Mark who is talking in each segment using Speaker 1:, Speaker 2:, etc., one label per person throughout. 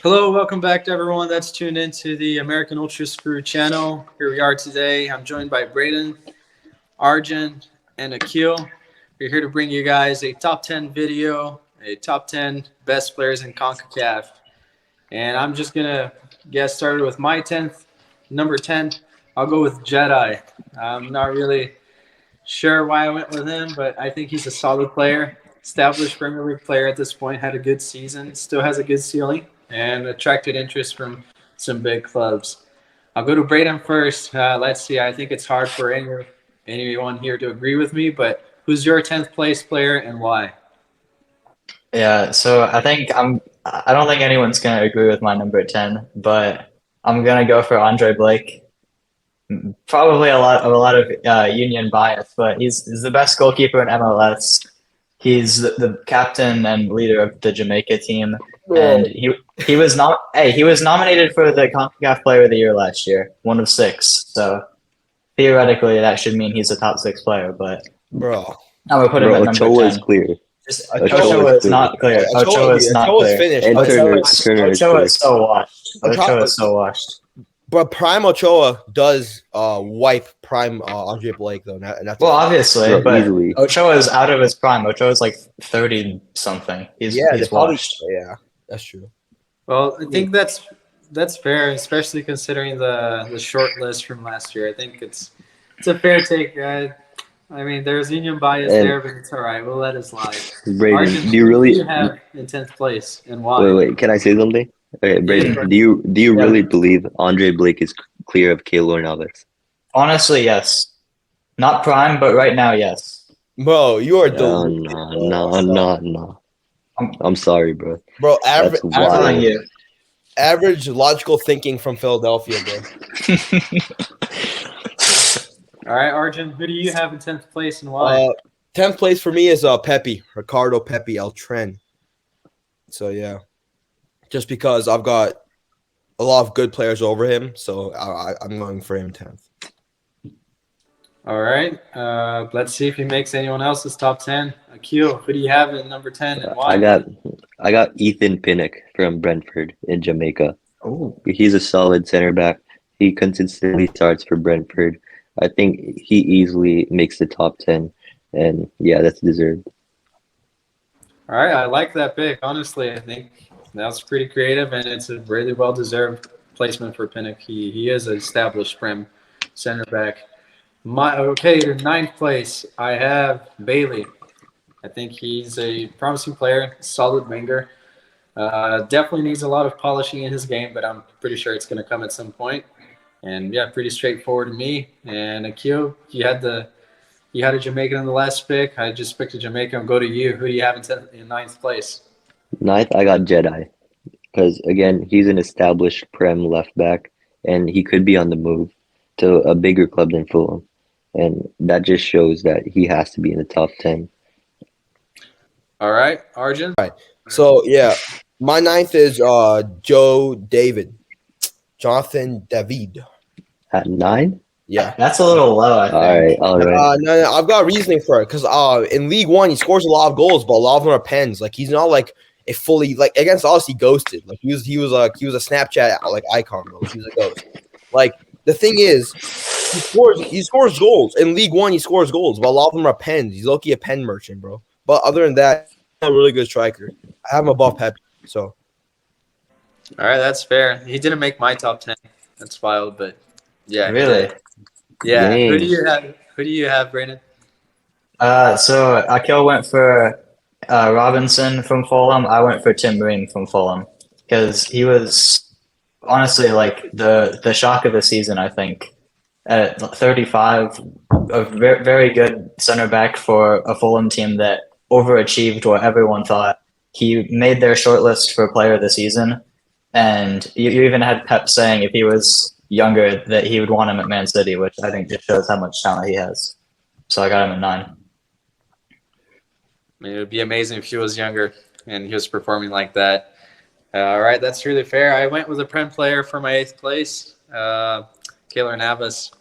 Speaker 1: Hello, welcome back to everyone that's tuned into the American Ultra Screw channel. Here we are today. I'm joined by Braden, Arjun, and Akil. We're here to bring you guys a top 10 video, a top 10 best players in CONCACAF. And I'm just going to get started with my 10th. Number 10, I'll go with Jedi. I'm not really sure why I went with him, but I think he's a solid player. Established Premier League player at this point, had a good season, still has a good ceiling, and attracted interest from some big clubs. I'll go to Braden first. Let's see. I think it's hard for anyone here to agree with me, but who's your 10th place player and why?
Speaker 2: Yeah, so I don't think anyone's gonna agree with my number 10, but I'm gonna go for Andre Blake. Probably a lot of Union bias, but he's the best goalkeeper in MLS. He's the captain and leader of the Jamaica team, and he was nominated for the CONCACAF Player of the Year last year, one of six. So theoretically, that should mean he's a top six player, but
Speaker 3: Bro,
Speaker 2: I'm gonna put him at number
Speaker 4: Ochoa is
Speaker 2: 10.
Speaker 4: clear.
Speaker 2: Ochoa is not clear. Ochoa is not
Speaker 3: Ochoa's
Speaker 2: clear.
Speaker 3: finished.
Speaker 4: And Turner is
Speaker 2: Ochoa
Speaker 4: clear.
Speaker 2: is so washed. Ochoa is so washed.
Speaker 3: But Prime Ochoa does wipe Prime Andre Blake though, and that's
Speaker 2: Well, obviously,
Speaker 4: Bro,
Speaker 2: but
Speaker 4: easily.
Speaker 2: Ochoa is out of his prime. Ochoa is like 30 something. He's
Speaker 3: probably,
Speaker 2: washed.
Speaker 3: yeah, that's true.
Speaker 1: Well, I think that's fair, especially considering the short list from last year. I think it's a fair take. I mean, there's union bias
Speaker 4: And-
Speaker 1: there, but it's all right. We'll let it slide.
Speaker 4: Braden,
Speaker 1: Arjun,
Speaker 4: do you
Speaker 1: who
Speaker 4: really?
Speaker 1: do you have in 10th place and why?
Speaker 4: Wait. Can I say something? Okay, Braden, do you
Speaker 2: Yeah.
Speaker 4: really believe Andre Blake is clear of Keylor Navas?
Speaker 2: Honestly, yes. Not prime, but right now, yes.
Speaker 3: Bro, you are
Speaker 4: No,
Speaker 3: delusional.
Speaker 4: no. I'm sorry, bro.
Speaker 3: Bro,
Speaker 4: That's
Speaker 2: I'm telling
Speaker 4: wild.
Speaker 2: you.
Speaker 3: average logical thinking from Philadelphia, bro.
Speaker 1: All right, Arjun, who do you have in 10th place and why?
Speaker 3: 10th place for me is Ricardo Pepe El Tren. So yeah, just because I've got a lot of good players over him, so I'm going for him 10th.
Speaker 1: All right, let's see if he makes anyone else's top 10. Akil, who do you have in number 10 and why?
Speaker 4: I got Ethan Pinnock from Brentford in Jamaica.
Speaker 2: Oh,
Speaker 4: He's a solid center back. He consistently starts for Brentford. I think he easily makes the top 10, and yeah, that's deserved.
Speaker 1: All right, I like that pick. Honestly, I think that's pretty creative, and it's a really well-deserved placement for Pinnock. He is an established Prem center back. To 9th place, I have Bailey. I think he's a promising player, solid winger. Definitely needs a lot of polishing in his game, but I'm pretty sure it's going to come at some point. And yeah, pretty straightforward to me. And Akil, you had a Jamaican in the last pick. I just picked a Jamaican. I'll go to you. Who do you have in 9th place?
Speaker 4: Ninth, I got Jedi because again, he's an established Prem left back, and he could be on the move to a bigger club than Fulham, and that just shows that he has to be in the top 10.
Speaker 1: All right, Arjun.
Speaker 3: So yeah, my 9th is Jonathan David.
Speaker 4: At 9?
Speaker 3: Yeah.
Speaker 2: that's a little low, I think.
Speaker 4: All right.
Speaker 3: No, I've got reasoning for it because in League One he scores a lot of goals, but a lot of them are pens. Like he's not like a fully like against us he ghosted. Like he was a Snapchat like icon, bro. He was a ghost. Like the thing is, he scores goals in League One. He scores goals, but a lot of them are pens. He's low-key a pen merchant, bro. But other than that, he's a really good striker. I have him above Pep. So
Speaker 1: All right, that's fair. He didn't make my top 10. That's wild, but yeah. he
Speaker 2: Really?
Speaker 1: did. Yeah.
Speaker 4: Dang.
Speaker 1: Who do you have, Brandon?
Speaker 2: So Akil went for Robinson from Fulham. I went for Tim Ream from Fulham because he was honestly like the shock of the season, I think. At 35, a very good center back for a Fulham team that overachieved what everyone thought. He made their shortlist for player of the season, and you even had Pep saying if he was younger that he would want him at Man City, which I think just shows how much talent he has. So I got him at 9.
Speaker 1: I mean, it would be amazing if he was younger and he was performing like that. All right, that's really fair. I went with a Prem player for my 8th place, Keylor Navas.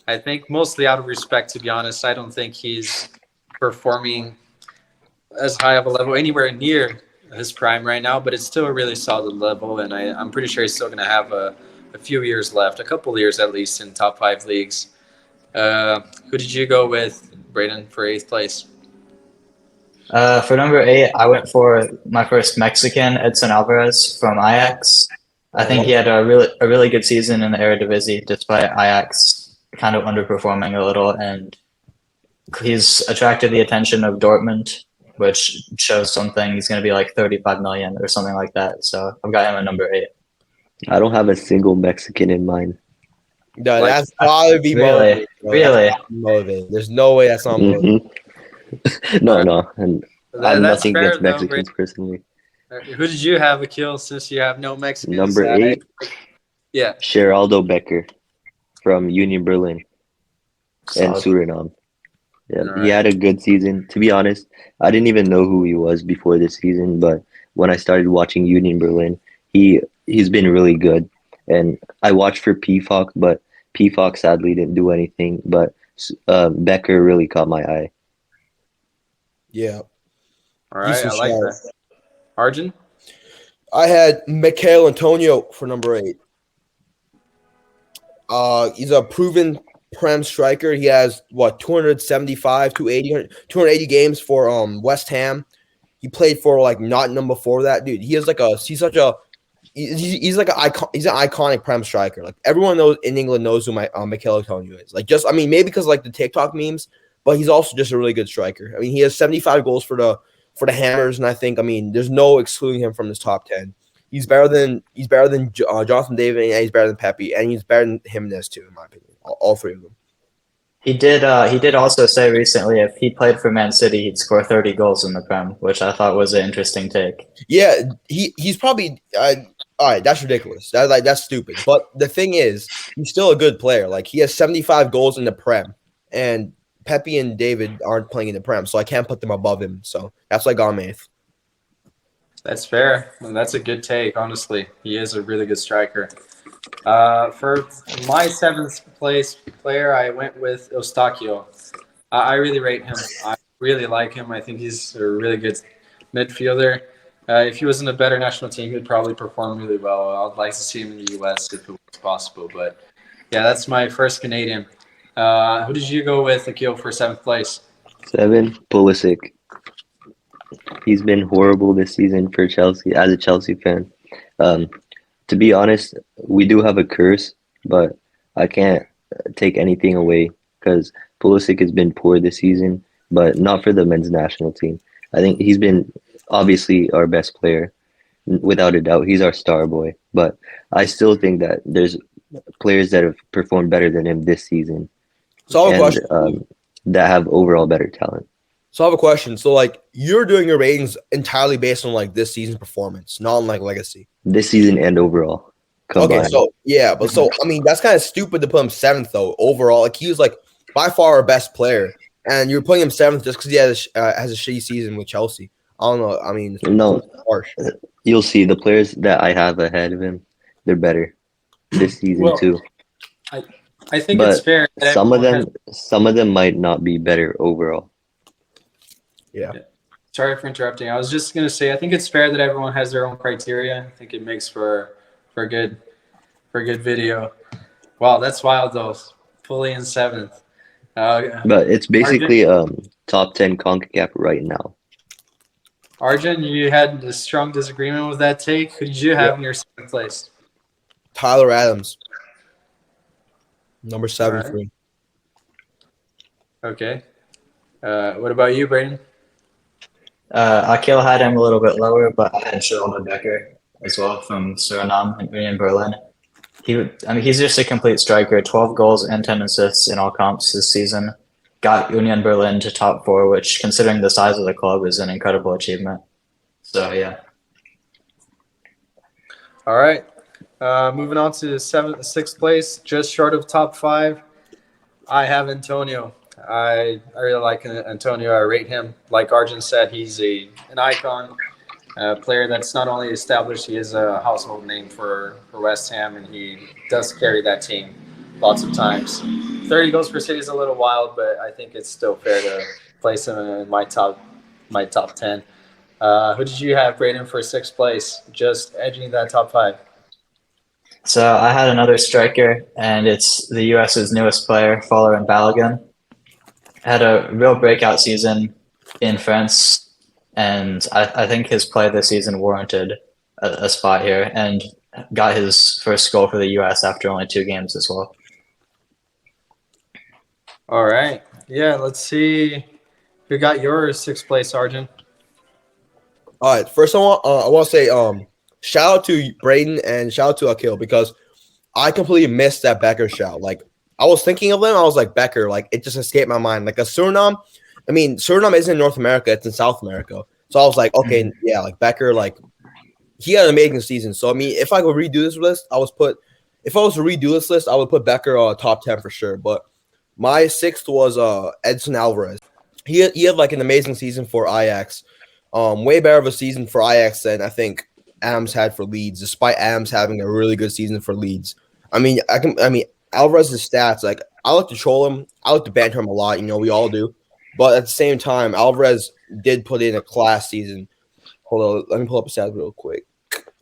Speaker 1: I think mostly out of respect, to be honest. I don't think he's performing as high of a level, anywhere near his prime right now, but it's still a really solid level, and I'm pretty sure he's still going to have a few years left, a couple of years at least in top five leagues. Who did you go with, Braden, for eighth place?
Speaker 2: For number 8, I went for my first Mexican, Edson Alvarez from Ajax. I think he had a really good season in the Eredivisie, despite Ajax kind of underperforming a little, and he's attracted the attention of Dortmund, which shows something. He's going to be like 35 million or something like that. So I've got him at number 8.
Speaker 4: I don't have a single Mexican in mind.
Speaker 3: No,
Speaker 1: Like,
Speaker 3: that's probably be
Speaker 2: really,
Speaker 3: motivated. Bro.
Speaker 2: really.
Speaker 3: That's motivated. There's no way that's not motivated.
Speaker 4: No, and I have
Speaker 1: That's
Speaker 4: nothing
Speaker 1: fair,
Speaker 4: against
Speaker 1: though,
Speaker 4: Mexicans personally.
Speaker 1: Who did you have, Akil, since you have no Mexicans?
Speaker 4: Number 8,
Speaker 1: Yeah.
Speaker 4: Geraldo Becker from Union Berlin and
Speaker 2: Solid.
Speaker 4: Suriname. Yeah,
Speaker 1: All right.
Speaker 4: he had a good season. To be honest, I didn't even know who he was before this season, but when I started watching Union Berlin, he's been really good. And I watched for PFOC, but PFOC sadly didn't do anything. But Becker really caught my eye.
Speaker 3: Yeah.
Speaker 1: All right, I like that. Arjun?
Speaker 3: I had Michael Antonio for number 8. He's a proven Prem striker. He has 275, 280 games for West Ham. He played for like Nottingham before that, dude. He's like an icon. He's an iconic Prem striker. Like everyone knows in England knows who Michael Antonio is. Like maybe because like the TikTok memes, but he's also just a really good striker. I mean, he has 75 goals for the Hammers, and I think there's no excluding him from this top 10. He's better than Jonathan David, and he's better than Pepe, and he's better than Jimenez too, in my opinion. All three of them.
Speaker 2: He did also say recently if he played for Man City, he'd score 30 goals in the Prem, which I thought was an interesting take.
Speaker 3: Yeah, he's probably all right. That's ridiculous. That's stupid. But the thing is, he's still a good player. Like he has 75 goals in the Prem, and Pepe and David aren't playing in the Prem, so I can't put them above him. So that's why I got him 8th.
Speaker 1: That's fair. And that's a good take, honestly. He is a really good striker. For my 7th place player, I went with Eustáquio. I really rate him. I really like him. I think he's a really good midfielder. If he was in a better national team, he'd probably perform really well. I'd like to see him in the U.S. if it was possible. But, yeah, that's my first Canadian. Who did you go with, Akil, for 7th place?
Speaker 4: 7, Pulisic. He's been horrible this season for Chelsea as a Chelsea fan. To be honest, we do have a curse, but I can't take anything away because Pulisic has been poor this season, but not for the men's national team. I think he's been obviously our best player, without a doubt. He's our star boy, but I still think that there's players that have performed better than him this season.
Speaker 3: So I have a question.
Speaker 4: That have overall better talent.
Speaker 3: So I have a question. So like you're doing your ratings entirely based on like this season's performance, not on like legacy.
Speaker 4: This season and overall. Combined.
Speaker 3: Okay, so yeah, but so I mean that's kind of stupid to put him 7th though. Overall, like he was like by far our best player, and you're putting him 7th just because he has a shitty season with Chelsea. I don't know. I mean,
Speaker 4: no,
Speaker 3: harsh.
Speaker 4: You'll see the players that I have ahead of him. They're better this season too.
Speaker 1: I think
Speaker 4: but
Speaker 1: it's fair. That
Speaker 4: some of them might not be better overall.
Speaker 3: Yeah.
Speaker 1: Sorry for interrupting. I was just going to say I think it's fair that everyone has their own criteria. I think it makes for a good video. Wow, that's wild though. Fully in 7th.
Speaker 4: But it's basically top 10 CONCACAF right now.
Speaker 1: Arjun, you had a strong disagreement with that take. Who did you have in your 7th place?
Speaker 3: Tyler Adams, number 7
Speaker 1: All right.
Speaker 3: for me.
Speaker 1: Okay. What about you, Braden?
Speaker 2: Akil had him a little bit lower, but I had Geraldo Becker as well from Suriname and Union Berlin. He's just a complete striker. 12 goals and 10 assists in all comps this season. Got Union Berlin to top 4, which, considering the size of the club, is an incredible achievement. So yeah.
Speaker 1: All right. Moving on to 6th place, just short of top 5. I have Antonio. I really like Antonio. I rate him. Like Arjun said, he's an icon, a player that's not only established, he is a household name for West Ham, and he does carry that team lots of times. 30 goals per city is a little wild, but I think it's still fair to place him in my top 10. Who did you have, Braden, for sixth place? Just edging that top five.
Speaker 2: So I had another striker, and it's the US's newest player, Folarin Balogun. Had a real breakout season in France, and I think his play this season warranted a spot here, and got his first goal for the US after only 2 games as well.
Speaker 1: All right. Yeah, let's see who got your sixth place, Arjun.
Speaker 3: All right, first I want to say shout out to Braden and shout out to Akil because I completely missed that Becker shout. Like I was thinking of them, I was like Becker, like it just escaped my mind. Like a Suriname, I mean Suriname isn't in North America, it's in South America. So I was like, okay, yeah, like Becker, like he had an amazing season. So I mean, if I could redo this list, I was to redo this list, I would put Becker top 10 for sure. But my sixth was Edson Alvarez. He had like an amazing season for Ajax. Way better of a season for Ajax than I think Adams had for Leeds, despite Adams having a really good season for Leeds. I mean, Alvarez's stats, like I like to troll him, I like to banter him a lot, we all do. But at the same time, Alvarez did put in a class season. Hold on, let me pull up a stats real quick.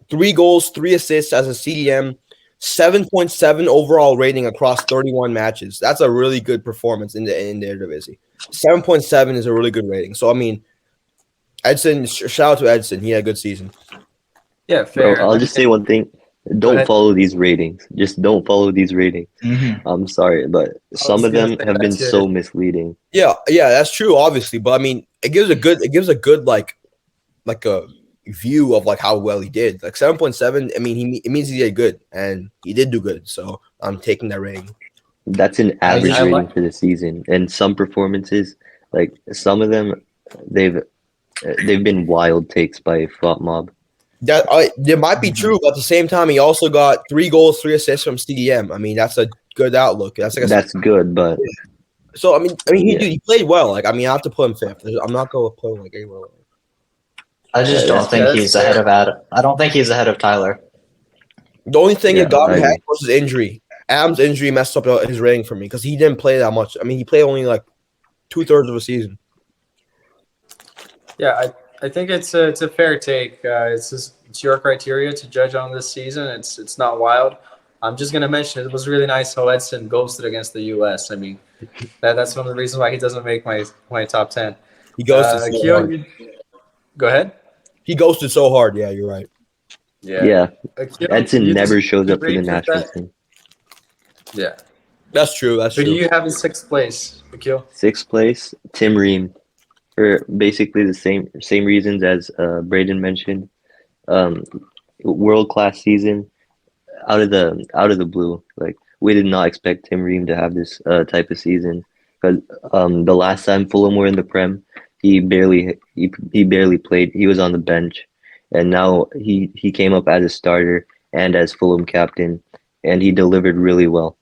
Speaker 3: 3 goals, 3 assists as a CDM, 7.7 overall rating across 31 matches. That's a really good performance in the Eredivisie. 7.7 is a really good rating. So I mean, Edson, shout out to Edson. He had a good season.
Speaker 1: Yeah, fair.
Speaker 4: Bro, I'll just say one thing. Don't follow these ratings. Just don't follow these ratings.
Speaker 2: Mm-hmm.
Speaker 4: I'm sorry, but some of them have been so misleading.
Speaker 3: Yeah, that's true, obviously. But I mean, it gives a good like a view of like how well he did. Like 7.7. I mean, it means he did good, and he did do good. So I'm taking that rating.
Speaker 4: That's an average rating for the season, and some performances, like some of them, they've been wild takes by Flop Mob.
Speaker 3: That might be true, but at the same time, he also got 3 goals, 3 assists from CDM. I mean, that's a good outlook. That's
Speaker 4: good, but
Speaker 3: so I mean, he played well. Like I mean, I have to put him fifth. I'm not going to put him like anywhere.
Speaker 2: I just don't think he's ahead of Adam. I don't think he's ahead of Tyler.
Speaker 3: The only thing that got him ahead was his injury. Adam's injury messed up his rating for me because he didn't play that much. I mean, he played only like 2/3 of a season.
Speaker 1: Yeah, I think it's a fair take. It's your criteria to judge on this season. It's not wild. I'm just gonna mention it was really nice how Edson ghosted against the U.S. I mean, that's one of the reasons why he doesn't make my top 10.
Speaker 3: He ghosted so hard.
Speaker 1: Go ahead.
Speaker 3: He ghosted so hard. Yeah, you're right.
Speaker 4: Yeah. Edson never shows up for the national team.
Speaker 1: Yeah,
Speaker 3: that's true. Who
Speaker 1: do you have in sixth place, Akil?
Speaker 4: Sixth place, Tim Ream, for basically the same reasons as Braden mentioned. World class season, out of the blue. Like we did not expect Tim Ream to have this type of season because the last time Fulham were in the Prem, he barely played. He was on the bench, and now he came up as a starter and as Fulham captain, and he delivered really well.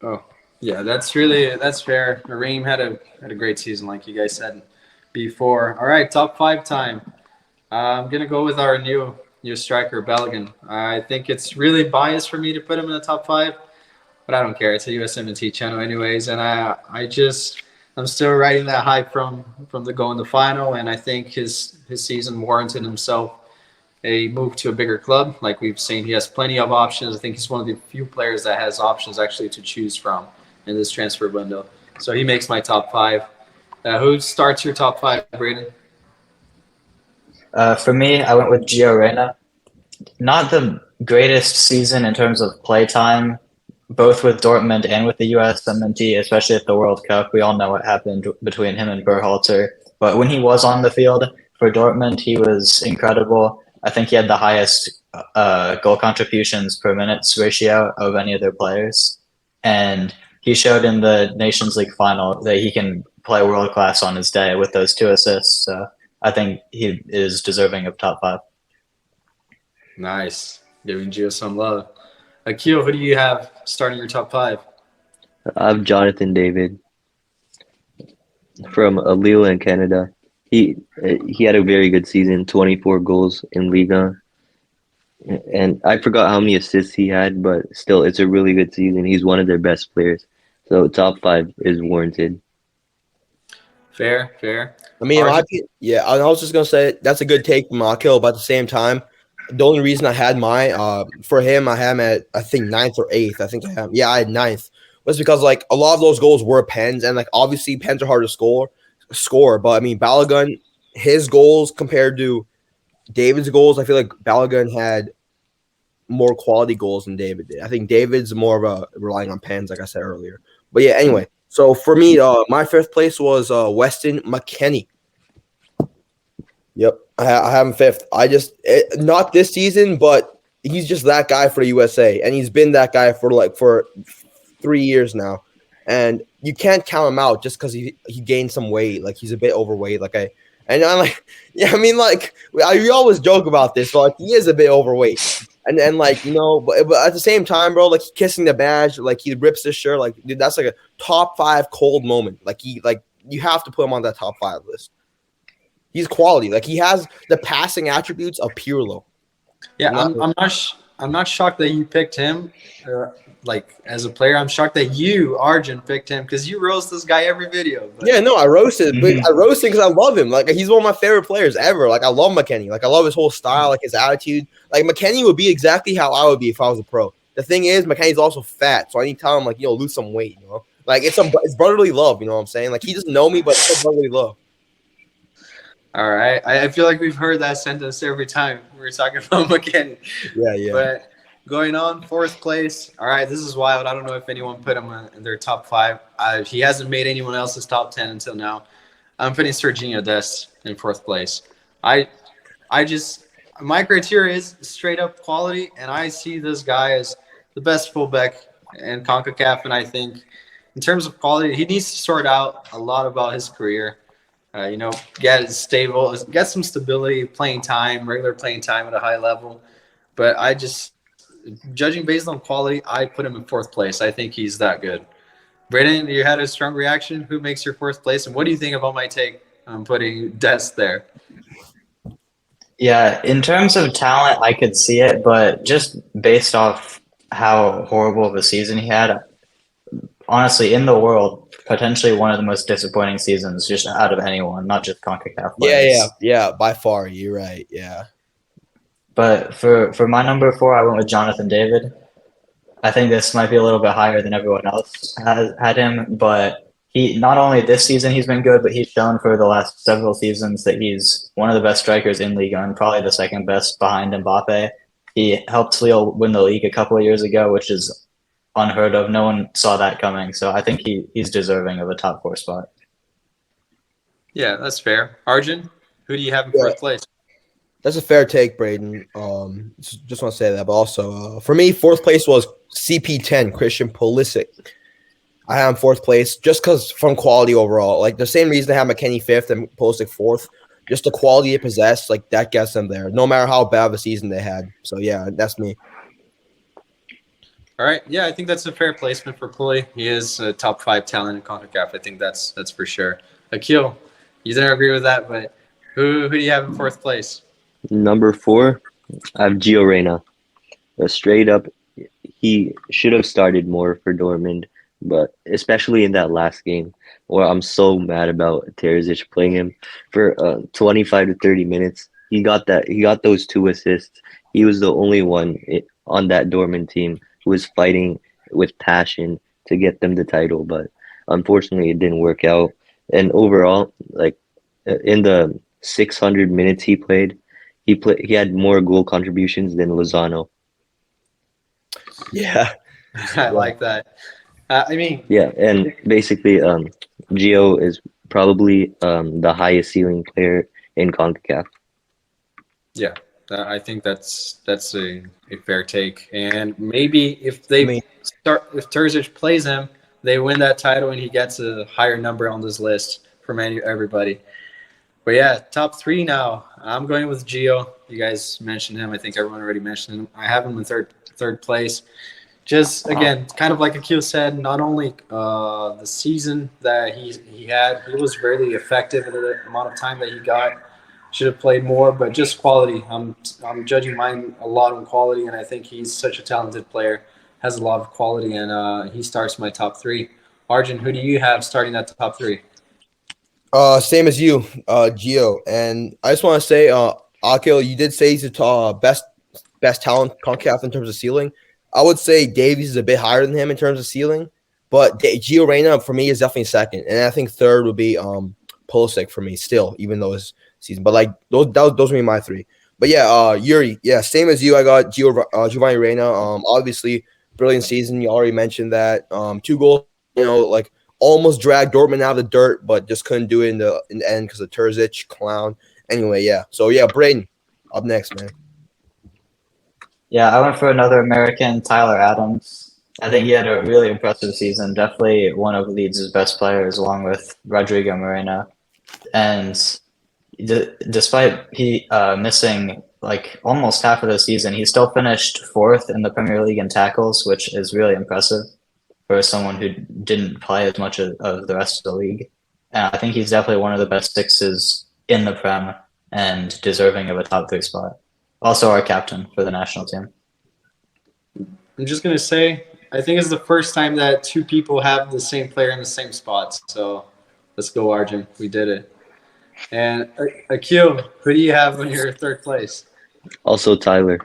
Speaker 1: Oh, yeah, that's fair. Reem had a great season, like you guys said before. All right, top 5 time. I'm gonna go with our new striker, Balogun. I think it's really biased for me to put him in the top 5, but I don't care. It's a USMNT channel, anyways, and I'm still riding that hype from the goal in the final, and I think his season warranted himself a move to a bigger club. Like we've seen, he has plenty of options. I think he's one of the few players that has options actually to choose from in this transfer window. So he makes my top 5. Who starts your top 5, Braden?
Speaker 2: For me, I went with Gio Reyna. Not the greatest season in terms of play time, both with Dortmund and with the USMNT, especially at the World Cup. We all know what happened between him and Berhalter. But when he was on the field for Dortmund, he was incredible. I think he had the highest goal contributions per minutes ratio of any of their players. And he showed in the Nations League final that he can play world class on his day with those 2 assists. So I think he is deserving of top 5.
Speaker 1: Nice. Giving Gio some love. Akil, who do you have starting your top 5?
Speaker 4: I have Jonathan David from Lille in Canada. He had a very good season, 24 goals in Liga. And I forgot how many assists he had, but still, it's a really good season. He's one of their best players. So top 5 is warranted.
Speaker 1: Fair, fair.
Speaker 3: I mean, in my
Speaker 1: Arjun?
Speaker 3: opinion, yeah, I was just gonna say that's a good take from Akil, but at the same time, the only reason I had my for him, I had him at I think ninth or eighth. I think I have I had ninth was because like a lot of those goals were pens, and like obviously pens are hard to score. But I mean, Balogun, his goals compared to David's goals, I feel like Balogun had more quality goals than David did. I think David's more of a relying on pens, like I said earlier. But yeah, anyway. So for me, my fifth place was Weston McKennie. Yep, I have him fifth. Not this season, but he's just that guy for the USA, and he's been that guy for 3 years now. And you can't count him out just because he gained some weight. Like he's a bit overweight. And I'm like, yeah, I mean, like we always joke about this, but like he is a bit overweight. And like but at the same time, bro, like kissing the badge, like he rips his shirt, like dude, that's like a top 5 cold moment. Like you have to put him on that top 5 list. He's quality. Like he has the passing attributes of Pirlo.
Speaker 1: Yeah, I'm not shocked that you picked him. Like as a player, I'm shocked that you, Arjun, picked him because you roast this guy every video. But.
Speaker 3: Yeah, no, I roasted, but I roasted because I love him. Like he's one of my favorite players ever. Like I love McKennie. Like I love his whole style, like his attitude. Like McKennie would be exactly how I would be if I was a pro. The thing is, McKennie's also fat, so I need to tell him like lose some weight. Like it's brotherly love. You know what I'm saying? Like he doesn't know me, but it's brotherly love.
Speaker 1: All right. I feel like we've heard that sentence every time we're talking about McKennie.
Speaker 3: Yeah.
Speaker 1: But going on, 4th place. All right, this is wild. I don't know if anyone put him in their top 5. He hasn't made anyone else's top 10 until now. I'm putting Serginho Dest in 4th place. My criteria is straight up quality, and I see this guy as the best fullback in CONCACAF. And I think in terms of quality, he needs to sort out a lot about his career. Get stable, get some stability, regular playing time at a high level. But judging based on quality, I put him in 4th place. I think he's that good. Brayden, you had a strong reaction. Who makes your 4th place? And what do you think about my take on putting Dest there?
Speaker 2: Yeah, in terms of talent, I could see it, but just based off how horrible of a season he had, honestly, in the world, potentially one of the most disappointing seasons just out of anyone, not just CONCACAF players.
Speaker 3: Yeah, by far. You're right. Yeah.
Speaker 2: But for my number 4, I went with Jonathan David. I think this might be a little bit higher than everyone else has had him, but he not only this season he's been good, but he's shown for the last several seasons that he's one of the best strikers in Ligue 1, probably the second best behind Mbappe. He helped Lille win the league a couple of years ago, which is unheard of. No one saw that coming, so I think he's deserving of a top 4 spot.
Speaker 1: Yeah, that's fair. Arjun, who do you have in 4th place?
Speaker 3: That's a fair take, Braden. Just want to say that, but also for me, 4th place was CP10 Christian Pulisic. I have him 4th place just because from quality overall. Like the same reason I have McKennie 5th and Pulisic 4th. Just the quality it possessed, like that gets them there, no matter how bad of a season they had. So yeah, that's me.
Speaker 1: All right. Yeah, I think that's a fair placement for Pulley. He is a top 5 talent in CONCACAF. I think that's for sure. Akil, you didn't agree with that, but who do you have in 4th place?
Speaker 4: Number 4, I have Gio Reyna. Straight up, he should have started more for Dortmund, but especially in that last game, where I'm so mad about Terzic playing him for 25 to 30 minutes. He got those 2 assists. He was the only one on that Dortmund team who was fighting with passion to get them the title, but unfortunately it didn't work out. And overall, like in the 600 minutes he played, he had more goal contributions than Lozano.
Speaker 3: Yeah.
Speaker 1: I like that.
Speaker 4: Yeah, and basically, Gio is probably the highest ceiling player in CONCACAF.
Speaker 1: Yeah, I think that's a fair take. And maybe if Terzic plays him, they win that title and he gets a higher number on this list from everybody. But yeah, top 3 now. I'm going with Gio. You guys mentioned him. I think everyone already mentioned him. I have him in third place. Just again, kind of like Akil said, not only the season that he had, he was really effective in the amount of time that he got. Should have played more, but just quality. I'm judging mine a lot on quality, and I think he's such a talented player, has a lot of quality, and he starts my top 3. Arjun, who do you have starting that top 3?
Speaker 3: Same as you, Gio. And I just want to say, Akil, you did say he's the best talent CONCACAF in terms of ceiling. I would say Davies is a bit higher than him in terms of ceiling, but Gio Reyna for me is definitely second, and I think third would be Pulisic for me still, even though his season. But like those would be my three. But yeah, Yuri, yeah, same as you. I got Giovanni Reyna. Obviously brilliant season. You already mentioned that. 2 goals. Like almost dragged Dortmund out of the dirt, but just couldn't do it in the end because of Terzic clown. Anyway, yeah. So yeah, Braden, up next, man.
Speaker 2: Yeah, I went for another American, Tyler Adams. I think he had a really impressive season. Definitely one of Leeds' best players, along with Rodrigo Moreno. And despite he missing like almost half of the season, he still finished fourth in the Premier League in tackles, which is really impressive for someone who didn't play as much of the rest of the league. And I think he's definitely one of the best sixes in the Prem and deserving of a top 3 spot. Also our captain for the national team.
Speaker 1: I'm just going to say, I think it's the first time that 2 people have the same player in the same spot. So let's go, Arjun. We did it. And Akil, who do you have in your third place?
Speaker 4: Also Tyler.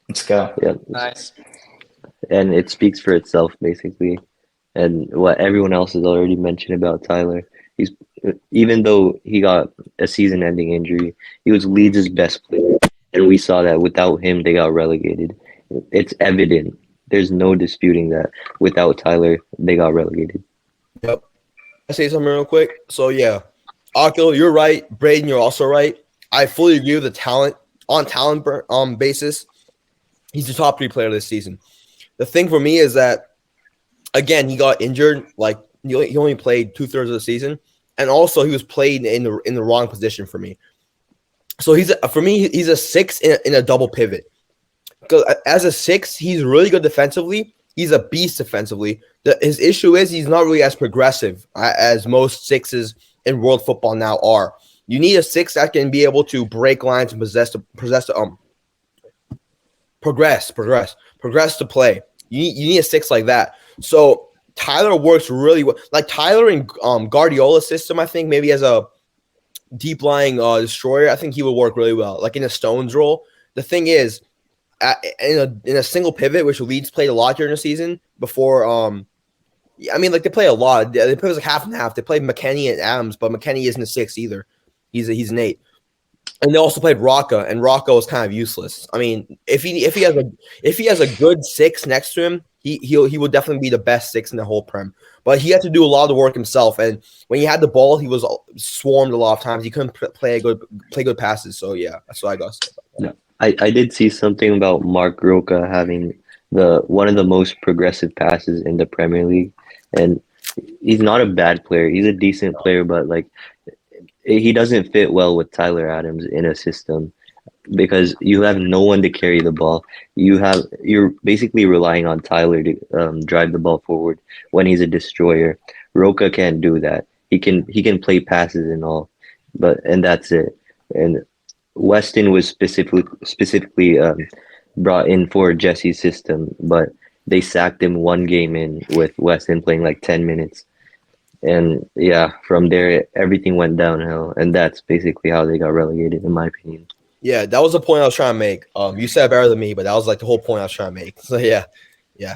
Speaker 2: Let's go.
Speaker 4: Yeah.
Speaker 1: Nice.
Speaker 4: And it speaks for itself, basically. And what everyone else has already mentioned about Tyler. He's even though he got a season-ending injury, he was Leeds' best player, and we saw that without him, they got relegated. It's evident. There's no disputing that without Tyler, they got relegated.
Speaker 3: Yep. I say something real quick. So yeah, Akil, you're right. Braden, you're also right. I fully agree with the talent basis. He's the top 3 player this season. The thing for me is that, again, he got injured. Like he only played 2/3 of the season, and also he was played in the wrong position for me. So he's a 6 in a double pivot. Because as a 6, he's really good defensively. He's a beast defensively. His issue is he's not really as progressive as most 6s in world football now are. You need a 6 that can be able to break lines and progress to play. You need a 6 like that. So Tyler works really well. Like Tyler in Guardiola's system, I think maybe as a deep lying destroyer, I think he would work really well. Like in a Stones role. The thing is, in a single pivot, which Leeds played a lot during the season before. I mean, like they play a lot. They play like half and half. They played McKennie and Adams, but McKennie isn't a 6 either. He's an 8. And they also played Rocca, and Rocca was kind of useless. I mean, if he has a good 6 next to him, he would definitely be the best 6 in the whole Prem. But he had to do a lot of the work himself, and when he had the ball, he was swarmed a lot of times. He couldn't play good passes. So yeah, that's what I got.
Speaker 4: Yeah. I did see something about Mark Roca having one of the most progressive passes in the Premier League, and he's not a bad player. He's a decent player, but like he doesn't fit well with Tyler Adams in a system because you have no one to carry the ball. You're basically relying on Tyler to drive the ball forward when he's a destroyer. Roca can't do that. He can play passes and all, and that's it. And Weston was specifically brought in for Jesse's system, but they sacked him 1 game in with Weston playing like 10 minutes. And yeah, from there, everything went downhill. And that's basically how they got relegated, in my opinion.
Speaker 3: Yeah, that was the point I was trying to make. You said it better than me, but that was like the whole point I was trying to make. So yeah,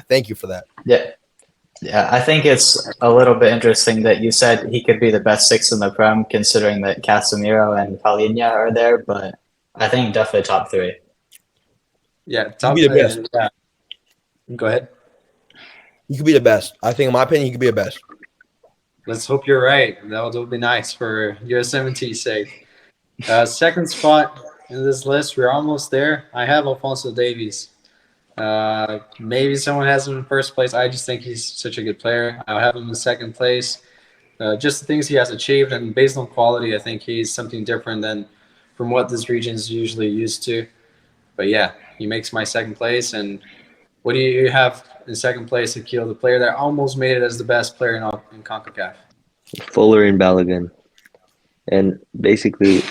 Speaker 3: thank you for that.
Speaker 2: Yeah, I think it's a little bit interesting that you said he could be the best 6 in the Prem, considering that Casemiro and Palhinha are there. But I think definitely top 3.
Speaker 1: Yeah, top
Speaker 3: He could be the
Speaker 1: 3.
Speaker 3: best.
Speaker 1: Yeah. Go ahead.
Speaker 3: He could be the best. I think, in my opinion, he could be the best.
Speaker 1: Let's hope you're right. That would be nice for USMNT's sake. Second spot in this list, we're almost there. I have Alphonso Davies. Maybe someone has him in first place. I just think he's such a good player. I'll have him in second place. Just the things he has achieved, and based on quality, I think he's something different than from what this region is usually used to. But yeah, he makes my second place. And what do you have in second place, Akil, the player that almost made it as the best player in CONCACAF?
Speaker 4: Fuller and Balogun. And basically,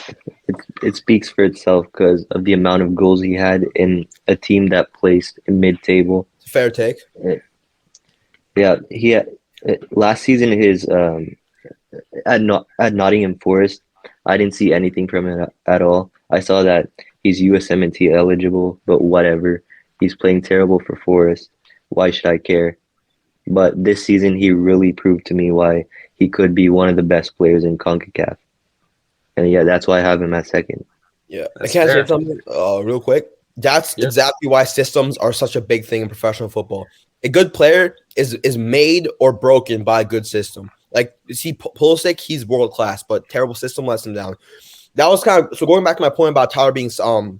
Speaker 4: it speaks for itself because of the amount of goals he had in a team that placed in mid-table.
Speaker 3: Fair take.
Speaker 4: Yeah, last season his at Nottingham Forest, I didn't see anything from him at all. I saw that he's USMNT eligible, but whatever. He's playing terrible for Forest. Why should I care? But this season, he really proved to me why he could be one of the best players in CONCACAF. And yeah, that's why I have him at second.
Speaker 3: Yeah,
Speaker 1: That's
Speaker 3: I can't
Speaker 1: fair.
Speaker 3: say something real quick. That's
Speaker 1: Yep.
Speaker 3: exactly why systems are such a big thing in professional football. A good player is made or broken by a good system. Like you see, Pulisic, he's world class, but terrible system lets him down. That was kind of so. Going back to my point about Tyler being the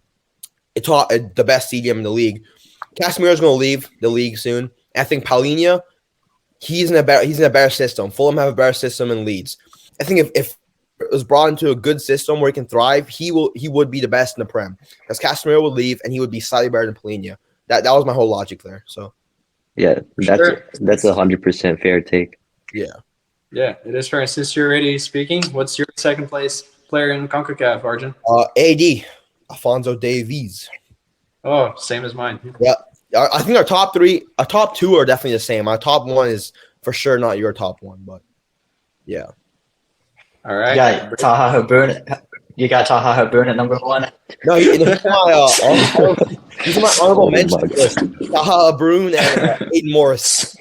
Speaker 3: best CDM in the league. Casemiro's going to leave the league soon. I think Paulinho, he's in a better system. Fulham have a better system in Leeds. I think if it was brought into a good system where he can thrive, he would be the best in the Prem. Because Casemiro would leave and he would be slightly better than Paulinho. That was my whole logic there. So
Speaker 4: Yeah,
Speaker 1: Sure.
Speaker 4: that's 100% fair take.
Speaker 3: yeah.
Speaker 1: Yeah, it is fair. Since you're already speaking, what's your second place player in CONCACAF, Arjun?
Speaker 3: AD, Alfonso Davies.
Speaker 1: Oh, same as mine.
Speaker 3: Yeah. I think our top two are definitely the same. Our top one is for sure not your top one, but yeah.
Speaker 1: All
Speaker 2: You
Speaker 1: right.
Speaker 2: got Taha Haboon. You got Taha Haboon at number 1.
Speaker 3: No, he's my honorable
Speaker 4: Oh
Speaker 3: mention
Speaker 4: my
Speaker 3: list. Taha Brune and Aiden Morris.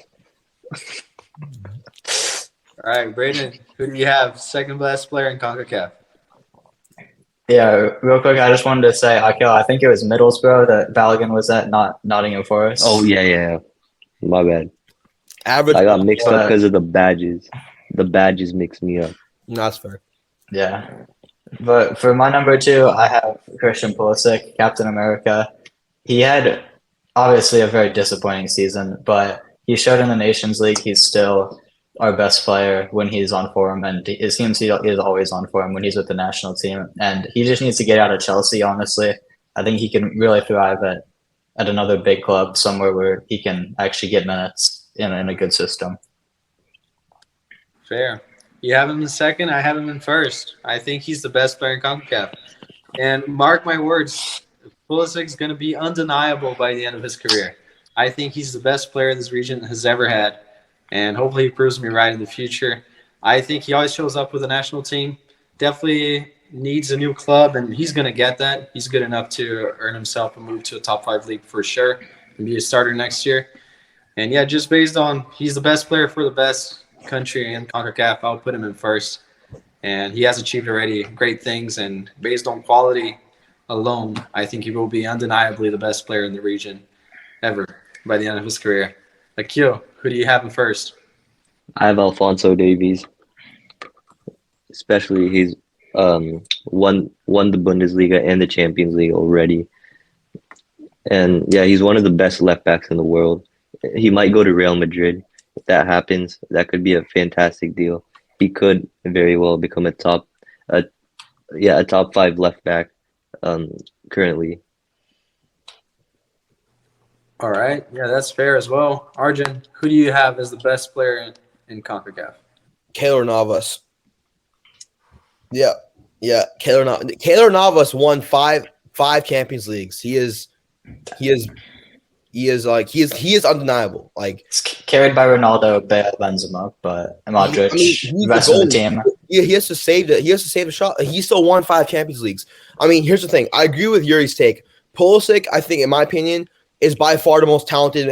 Speaker 1: All right, Braden, who do you have second best player in CONCACAF?
Speaker 2: Yeah, real quick, I just wanted to say, Akil, I think it was Middlesbrough that Balogun was at, not Nottingham Forest.
Speaker 4: Oh yeah. My bad.
Speaker 3: Average.
Speaker 4: I got mixed up because of the badges. The badges mixed me up.
Speaker 3: No, that's fair.
Speaker 2: Yeah. But for my number 2, I have Christian Pulisic, Captain America. He had obviously a very disappointing season, but he showed in the Nations League he's still our best player when he's on form, and it seems he is always on form when he's with the national team. And he just needs to get out of Chelsea, honestly. I think he can really thrive at another big club, somewhere where he can actually get minutes in a good system.
Speaker 1: Fair. You have him in second. I have him in first. I think he's the best player in CONCACAF. And mark my words, Pulisic's going to be undeniable by the end of his career. I think he's the best player this region has ever had. And hopefully he proves me right in the future. I think he always shows up with the national team. Definitely needs a new club, and he's going to get that. He's good enough to earn himself a move to a top 5 league for sure and be a starter next year. And yeah, just based on he's the best player for the best country in CONCACAF, I'll put him in first. And he has achieved already great things. And based on quality alone, I think he will be undeniably the best player in the region ever by the end of his career. Akil, who do you have in first?
Speaker 4: I have Alfonso Davies. Especially he's won the Bundesliga and the Champions League already. And yeah, he's one of the best left backs in the world. He might go to Real Madrid. If that happens, that could be a fantastic deal. He could very well become a top 5 left back currently.
Speaker 1: All right. Yeah, that's fair as well. Arjun, who do you have as the best player in CONCACAF?
Speaker 3: Keylor Navas. Yeah. Keylor Navas won five Champions Leagues. He is undeniable. Like
Speaker 2: It's carried by Ronaldo, Bale, Benzema, but Modric,
Speaker 3: he's
Speaker 2: the rest
Speaker 3: the
Speaker 2: of the
Speaker 3: goalie.
Speaker 2: team.
Speaker 3: He has to save it. He has to save a shot. He still won 5 Champions Leagues. I mean, here's the thing. I agree with Yuri's take. Pulisic, I think, in my opinion, is by far the most talented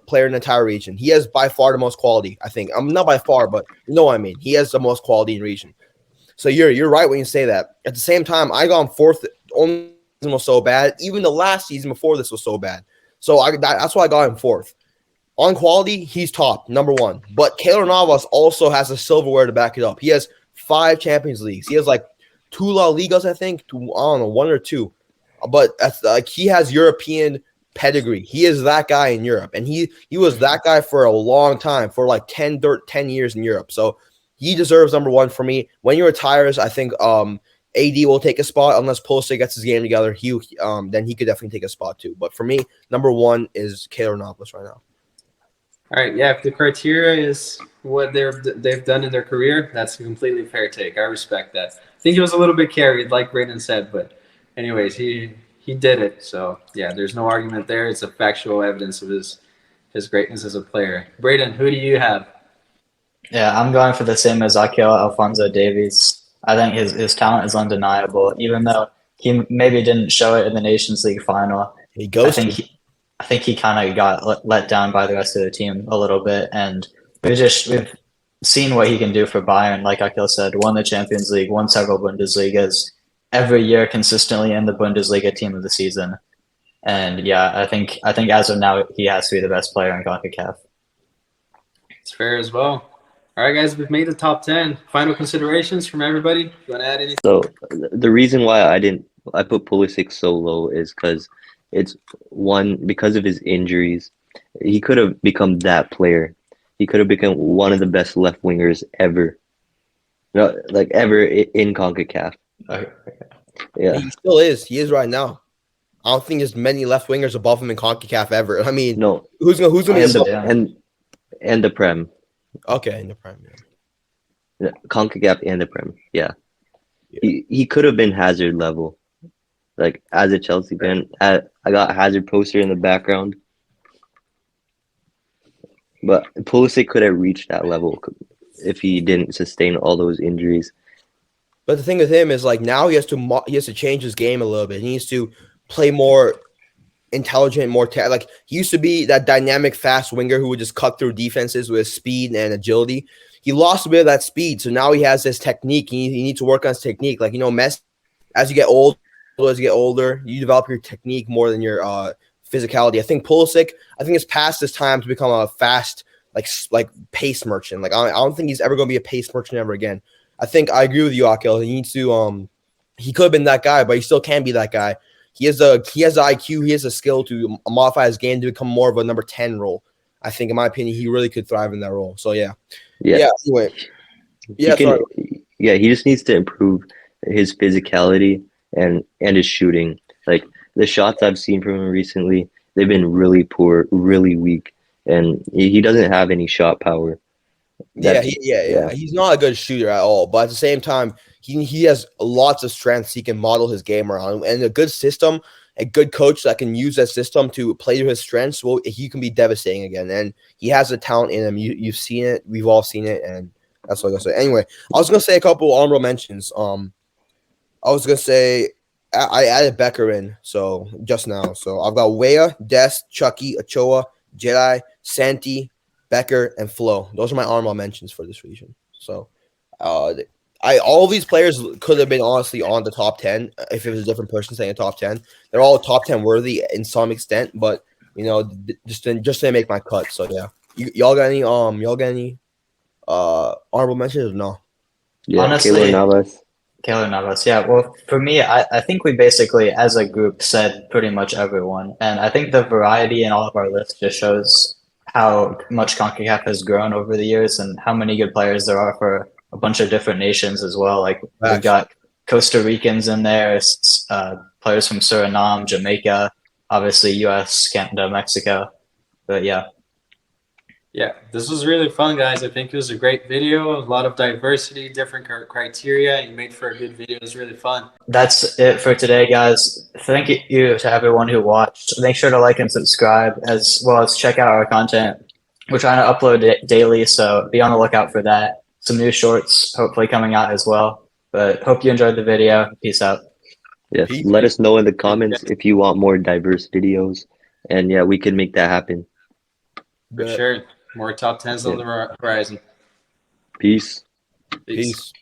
Speaker 3: player in the entire region. He has by far the most quality, I think. Not by far, but you know what I mean. He has the most quality in the region. So you're right when you say that. At the same time, I got him fourth. Only season was so bad. Even the last season before this was so bad. So that's why I got him fourth. On quality, he's top, number 1. But Keylor Navas also has a silverware to back it up. He has 5 Champions Leagues. He has like 2 La Ligas, I think. I don't know, 1 or 2. But that's like he has European pedigree. He is that guy in Europe. And he was that guy for a long time, for like 10 years in Europe. So he deserves number 1 for me. When he retires, I think AD will take a spot unless Pulisic gets his game together. Then he could definitely take a spot too. But for me, number 1 is Keylor Navas right now.
Speaker 1: All right. Yeah, if the criteria is what they've done in their career, that's a completely fair take. I respect that. I think he was a little bit carried, like Brandon said, but anyways, he did it. So yeah, there's no argument there. It's a factual evidence of his greatness as a player. Braden, who do you have?
Speaker 2: Yeah, I'm going for the same as Akil Alfonso Davies. I think his talent is undeniable, even though he maybe didn't show it in the Nations League final.
Speaker 3: He
Speaker 2: I think
Speaker 3: ghosted.
Speaker 2: I think he kind of got let down by the rest of the team a little bit, and we've seen what he can do for Bayern. Like Akil said, won the Champions League, won several Bundesligas, every year consistently in the Bundesliga team of the season. And yeah, I think as of now he has to be the best player in CONCACAF.
Speaker 1: It's fair as well. All right, guys, we've made the top 10. Final considerations from everybody. You want to add anything?
Speaker 4: So the reason why I put Pulisic so low is because it's one because of his injuries. He could have become that player. He could have become one of the best left wingers ever. No, like ever in CONCACAF.
Speaker 2: Okay.
Speaker 4: Yeah.
Speaker 3: He still is. He is right now. I don't think there's many left wingers above him in CONCACAF ever. I mean,
Speaker 4: No.
Speaker 3: who's gonna be
Speaker 4: And
Speaker 3: above?
Speaker 4: and the Prem.
Speaker 3: Okay, in the prime. Yeah.
Speaker 4: CONCACAF and the Prem. Yeah.
Speaker 3: Yeah.
Speaker 4: He could have been Hazard level. Like as a Chelsea fan, I got Hazard poster in the background. But Pulisic could have reached that level if he didn't sustain all those injuries.
Speaker 3: But the thing with him is like now he has to change his game a little bit. He needs to play more intelligent, like he used to be that dynamic, fast winger who would just cut through defenses with speed and agility. He lost a bit of that speed, so now he has this technique. He needs to work on his technique. Like Messi, as you get older, you develop your technique more than your physicality. I think Pulisic, it's past his time to become a fast like pace merchant. Like I don't think he's ever going to be a pace merchant ever again. I think I agree with you, Akil. He needs to he could have been that guy, but he still can be that guy. He has the IQ, he has the skill to modify his game to become more of a number 10 role. I think, in my opinion, he really could thrive in that role. So yeah. Anyway,
Speaker 4: he just needs to improve his physicality and his shooting. Like the shots I've seen from him recently, they've been really poor, really weak, and he doesn't have any shot power.
Speaker 3: He's not a good shooter at all, but at the same time, he has lots of strengths he can model his game around, and a good system, a good coach that can use that system to play to his strengths. Well, he can be devastating again, and he has the talent in him. You've seen it, we've all seen it, and that's what I'm gonna say. Anyway, I was gonna say a couple honorable mentions. I was gonna say I added Becker in just now, so I've got Weah, Des, Chucky, Ochoa, Jedi, Santi, Becker, and Flo. Those are my honorable mentions for this region. So, all these players could have been honestly on the top 10 if it was a different person saying a top 10. They're all top 10 worthy in some extent, but just didn't make my cut. So yeah, y'all got any honorable mentions? Or no.
Speaker 4: Yeah,
Speaker 2: Honestly,
Speaker 4: Navas.
Speaker 2: Keylor Navas. Yeah, well, for me, I think we basically, as a group, said pretty much everyone. And I think the variety in all of our lists just shows how much CONCACAF has grown over the years and how many good players there are for a bunch of different nations as well. Like we've got Costa Ricans in there, players from Suriname, Jamaica, obviously U.S., Canada, Mexico. But yeah.
Speaker 1: Yeah, this was really fun, guys. I think it was a great video. A lot of diversity, different criteria. You made for a good video. It was really fun.
Speaker 2: That's it for today, guys. Thank you to everyone who watched. Make sure to like and subscribe, as well as check out our content. We're trying to upload it daily, so be on the lookout for that. Some new shorts hopefully coming out as well. But hope you enjoyed the video. Peace out.
Speaker 4: Yes, let us know in the comments if you want more diverse videos, and yeah, we can make that happen.
Speaker 1: For sure. More top 10s on the horizon.
Speaker 4: Peace.
Speaker 3: Peace.